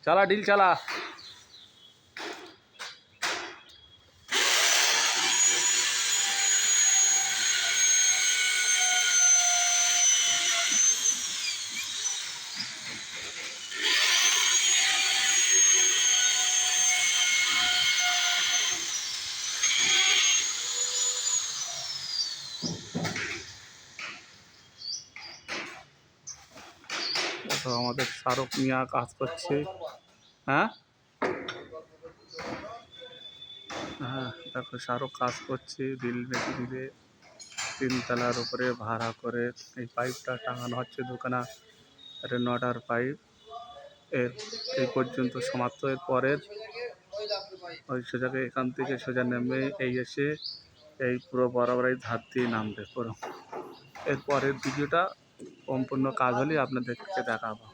चला डील चला। তো আমাদের শাহরুখ মিয়া কাজ করছে। হ্যাঁ হ্যাঁ, দেখো শাহরুখ কাজ করছে ড্রিল মেশিন দিয়ে। 3 তলার উপরে ভাড়া করে এই পাইপটা টাঙানো হচ্ছে দোকানে। এটা 9টার পাইপ। এর এই পর্যন্ত সমাপ্ত। এর পরের ওই সোজাকে এখান থেকে সোজা নেমে এই এসে এই পুরো বরাবর এই ধার দিয়ে নামবে পুরো। এর পরের ভিডিওটা সম্পূর্ণ কাজ হলেই আপনাদেরকে দেখাবো।